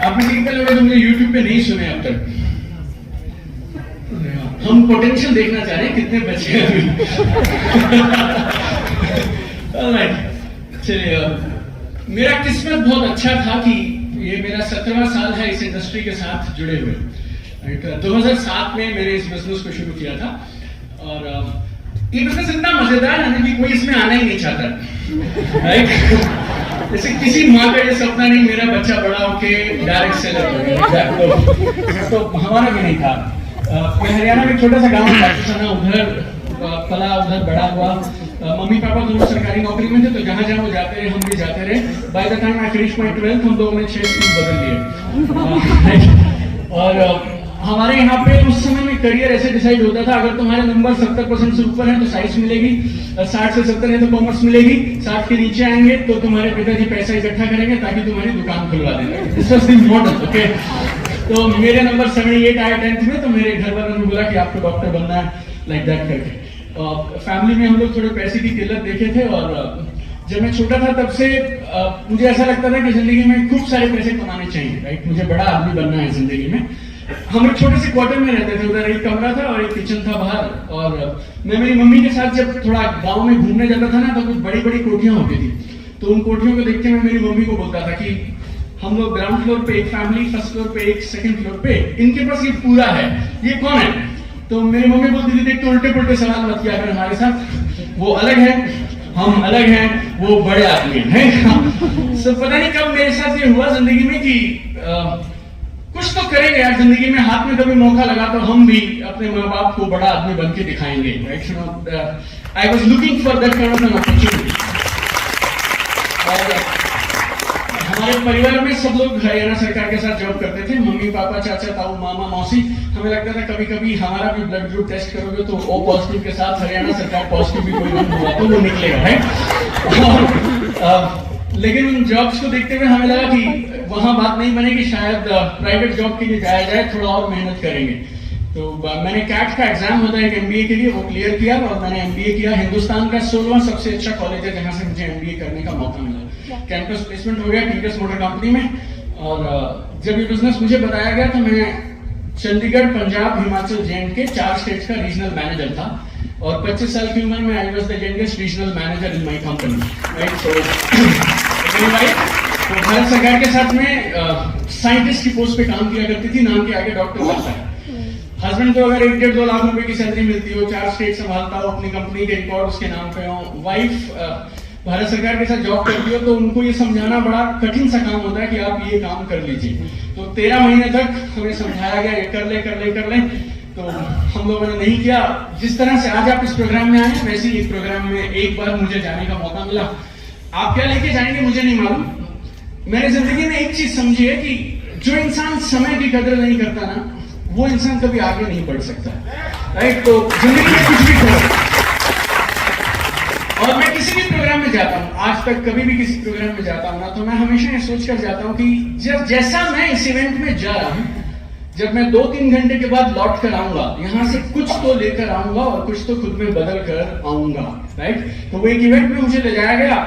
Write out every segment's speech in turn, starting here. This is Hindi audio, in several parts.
आपने कितने लोग हैं जो मुझे YouTube पे नहीं सुने अब तक? हम पोटेंशियल देखना चाह रहे हैं कितने बचे हैं अभी। चलिए, मेरा किस्मत बहुत अच्छा था कि ये मेरा 17वां साल है इस इंडस्ट्री के साथ जुड़े हुए। 2007 में मैंने इस बिजनेस को शुरू किया था और ये बिजनेस इतना मजेदार है कि कोई इसमें आना ही नहीं चाहता, राइट? जैसे किसी माँ का ये सपना नहीं मेरा बच्चा बड़ा होके डायरेक्ट सेलर बने, तो हमारा भी नहीं था। मैं हरियाणा में छोटा सा गांव था, उधर पला उधर बड़ा हुआ। मम्मी पापा दोनों सरकारी नौकरी में थे, तो जहां जहां वो जाते रहे हम भी जाते रहे। By the time I finish my 12th हम लोगों ने 6 स्कूल बदल लिए। और हमारे यहाँ पे उस समय में करियर ऐसे डिसाइड होता था, अगर तुम्हारे नंबर 70% से ऊपर है तो साइंस मिलेगी, 60 से 70 है तो कॉमर्स मिलेगी, 60 के नीचे आएंगे तो तुम्हारे पिताजी पैसा इकट्ठा करेंगे ताकि तुम्हारी दुकान खुलवा देंगे। This was the model, okay. तो मेरे नंबर 78 आए 10th में, तो मेरे घर वालों ने बोला कि आपको डॉक्टर बनना है, लाइक दैट करके। फैमिली में हम लोग थोड़े पैसे की किल्लत देखे थे और जब मैं छोटा था तब से मुझे ऐसा लगता था कि जिंदगी में खूब सारे पैसे कमाने चाहिए, राइट? मुझे बड़ा आदमी बनना है जिंदगी में। हम एक छोटे से क्वार्टर में रहते थे, उधर एक कमरा था और एक किचन था बाहर। और मैं मेरी मम्मी के साथ जब थोड़ा गांव में घूमने जाता था ना, तो कुछ बड़ी बड़ी कोठियां होती थी। तो उन कोठियों को देख के मैं मेरी मम्मी को बोलता था कि हम लोग ग्राउंड फ्लोर पे एक फैमिली, फर्स्ट फ्लोर पे एक, सेकंड फ्लोर पे इनके पास ये पूरा है, ये कौन है? तो मेरी मम्मी बोलती थी देख तो उल्टे पुल्टे सवाल मत किया कर हमारे साथ, वो अलग है, हम अलग हैं, वो बड़े आदमी हैं। सो पता नहीं कब मेरे साथ ये हुआ जिंदगी में कि कुछ तो करेंगे यार जिंदगी में, हाथ में कभी मौका लगा तो हम भी अपने माँ बाप को बड़ा आदमी बन के दिखाएंगे, right? I was looking for that kind of an opportunity. हमारे परिवार में सब लोग हरियाणा सरकार के साथ जॉब करते थे, मम्मी पापा चाचा ताऊ मामा मौसी। हमें लगता था कभी कभी हमारा भी ब्लड ग्रुप टेस्ट करोगे तो ओ पॉजिटिव के साथ हरियाणा सरकार पॉजिटिव भी कोई रंग हुआ तो वो निकलेगा, है। लेकिन उन जॉब्स को देखते हुए हमें लगा कि वहां बात नहीं बनेगी, शायद प्राइवेट जॉब के लिए जाया जाए, थोड़ा और मेहनत करेंगे। तो मैंने कैट का एग्जाम होता है एक एमबीए के लिए, वो क्लियर किया और मैंने एमबीए किया। हिंदुस्तान का 16वां सबसे अच्छा कॉलेज है जहां से मुझे एमबीए करने का मौका मिला। कैंपस प्लेसमेंट हो गया टीवीएस मोटर कंपनी में। और जब ये बिजनेस मुझे बताया गया तो मैं चंडीगढ़, पंजाब, हिमाचल, जे&के 4 स्टेट्स का रीजनल मैनेजर था। और 25 साल की उम्र में I was the youngest regional manager in my company, right? So Bharat सरकार के साथ में साइंटिस्ट की पोस्ट पे काम किया करती थी, नाम के आगे डॉक्टर लगता है। हस्बैंड को अगर 1-1.5-2 लाख रुपए की सैलरी मिलती हो, 4 स्टेट संभालता हो, अपनी कंपनी के रिकॉर्ड उसके नाम पे हो, वाइफ भारत सरकार के साथ जॉब करती हो, तो उनको ये समझाना बड़ा कठिन सा काम होता है कि आप ये काम कर लीजिए। तो 13 महीने तक हमें समझाया गया ये कर ले कर ले कर ले, तो हम लोगों ने नहीं किया। जिस तरह से आज आप इस प्रोग्राम में आए वैसे ही एक प्रोग्राम में एक बार मुझे जाने का मौका मिला। आप क्या लेके जाएंगे मुझे नहीं मालूम। मैंने जिंदगी में एक चीज समझी है कि जो इंसान समय की कदर नहीं करता ना, वो इंसान कभी आगे नहीं बढ़ सकता, राइट? तो जिंदगी में कुछ भी करो। और मैं किसी भी प्रोग्राम में जाता हूं, आज तक कभी भी किसी प्रोग्राम में जाता हूं ना, तो मैं हमेशा ये सोच कर जाता हूं कि जैसा मैं इस इवेंट में जा रहा हूं, जब मैं 2-3 घंटे के बाद लौट कर आऊंगा, यहां से कुछ तो लेकर आऊंगा और कुछ तो खुद में बदल कर आऊंगा, राइट? तो वो एक इवेंट में मुझे ले जाया गया,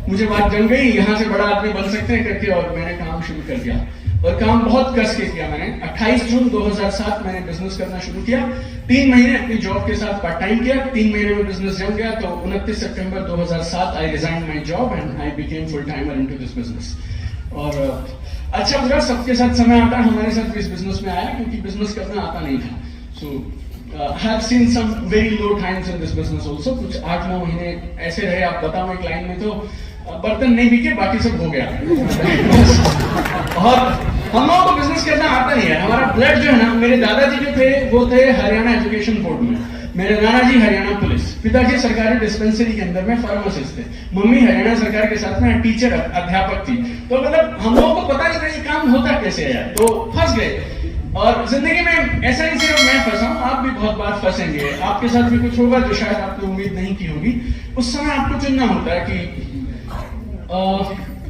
मुझे बात जम गई, यहां से बड़ा आदमी बन सकते हैं करके, और मैंने काम शुरू कर दिया। और काम बहुत कस के किया मैंने। 28 जून 2007 मैंने बिजनेस करना शुरू किया। 3 महीने अपनी जॉब के साथ पार्ट टाइम किया, 3 महीने में बिजनेस जम गया। तो 29 सितंबर 2007 I resign my job and I became full timer into this business. और अच्छा बुरा सबके साथ समय आता है, हमारे साथ भी इस बिजनेस में आया क्योंकि बिजनेस करना आता नहीं था। So I have seen some very low times in this business also. कुछ 8-9 महीने ऐसे रहे, आप बताओ एक लाइन में तो बर्तन नहीं बिके, बाकी सब हो गया। और हम लोगों को बिजनेस करना आता नहीं है, हमारा ब्लड जो है ना, मेरे दादाजी जो थे वो थे हरियाणा एजुकेशन बोर्ड में, मेरे नाना जी हरियाणा पुलिस, पिताजी सरकारी डिस्पेंसरी के अंदर में फार्मासिस्ट थे, मम्मी हरियाणा सरकार के साथ में टीचर अध्यापक थी। तो मतलब हम लोगों को पता नहीं था ये काम होता कैसे है, तो फंस गए। और जिंदगी में ऐसा नहीं सिर्फ मैं फंसा हूं, आप भी बहुत बार फंसेंगे, आपके साथ भी कुछ होगा जो शायद आपने उम्मीद नहीं की होगी। उस समय आपको चुनना होता है कि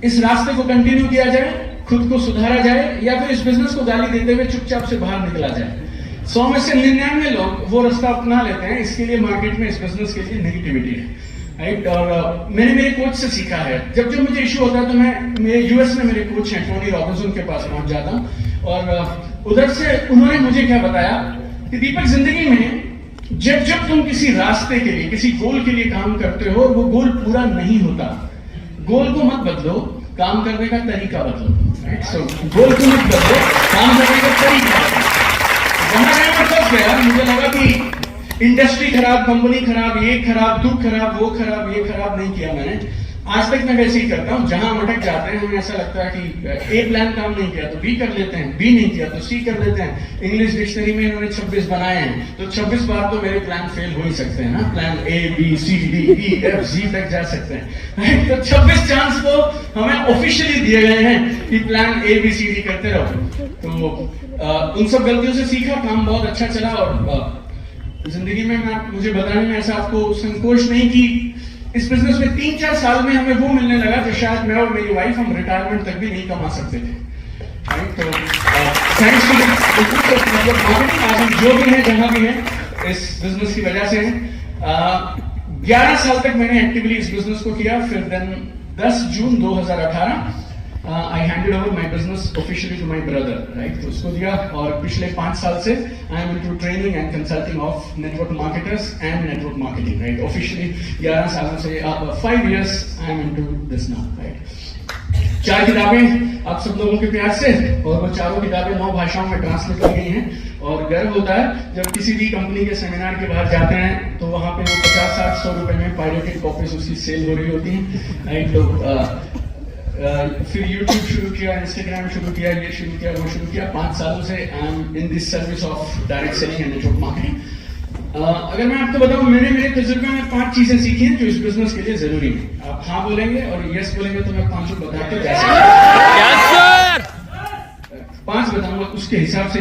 इस रास्ते को कंटिन्यू किया जाए, खुद को सुधारा जाए, या फिर इस बिजनेस को गाली देते हुए चुपचाप से बाहर निकला जाए। 100 में से 99 लोग वो रास्ता अपना लेते हैं। इसके लिए मार्केट में इस बिजनेस के लिए नेगेटिविटी है। राइट। और मैंने मेरे कोच से सीखा है, जब जब मुझे इशू होता है तो मैं मेरे यूएस में मेरे कोच हैं टोनी रॉबिन्सन के पास पहुंच जाता हूं, और उधर से उन्होंने मुझे क्या बताया कि दीपक, जिंदगी में जब जब तुम किसी रास्ते के लिए, किसी गोल के लिए काम करते हो, वो गोल पूरा नहीं होता, गोल को मत बदलो, काम करने का तरीका बदलो। राइट, सो गोल को मत बदलो, काम करने का तरीका बदलो। वहां मैं फंस गया, मुझे लगा कि इंडस्ट्री खराब, कंपनी खराब, ये खराब, तू खराब, वो खराब, ये खराब नहीं किया मैंने। आज तक मैं वैसे ही करता हूं, जहां हम अटक जाते हैं हमें ऐसा लगता है कि ए प्लान काम नहीं किया तो बी कर लेते हैं, बी नहीं किया तो सी कर लेते हैं। इंग्लिश डिक्शनरी में इन्होंने 26 बनाए हैं, तो 26 बार तो मेरे प्लान फेल हो ही सकते हैं ना। Plan A B C D E F G तक जा सकते हैं, तो 26 चांस को हमें ऑफिशियली दिए गए हैं कि plan A B C D करते रहो। तो उन सब गलतियों से सीखा, काम बहुत अच्छा चला। और जिंदगी में मुझे बताने में ऐसा आपको संकोच नहीं कि इस बिजनेस में 3-4 साल में हमें वो मिलने लगा जो शायद मैं और मेरी वाइफ हम रिटायरमेंट तक भी नहीं कमा सकते थे। तो थैंक्स टू मतलब मार्केटिंग, आज हम जो भी हैं, जहां भी हैं, इस बिजनेस की वजह से हैं। 11 साल तक मैंने एक्टिवली इस बिजनेस को किया। फिर then 10 June 2018 I handed over my business officially to my brother, right, तो उसको दिया। और पिछले 5 साल से I am into training and consulting of network marketers and network marketing, right. Officially 11 सालों से 5 years I am into this now, right. 4 किताबें आप सब लोगों के प्यार से, और वो चारों किताबें 9 भाषाओं में ट्रांसलेट की गई हैं। और गर्व होता है जब किसी भी कंपनी के सेमिनार के बाहर जाते हैं तो वहां पे वो 50-60-100 रुपए में पायरेटेड कॉपीज उसकी सेल हो रही होती है, राइट। तो फिर YouTube शुरू किया, Instagram शुरू किया, ये शुरू किया, वो शुरू किया। 5 सालों से I M in this service of direct selling and network marketing. अगर मैं आपको बताऊं, मैंने मेरे तजुर्बे में 5 चीजें सीखी हैं जो इस बिजनेस के लिए जरूरी है। आप हाँ बोलेंगे और यस बोलेंगे तो मैं 5 बताते जा सकता हूं, 5 बताऊंगा उसके हिसाब से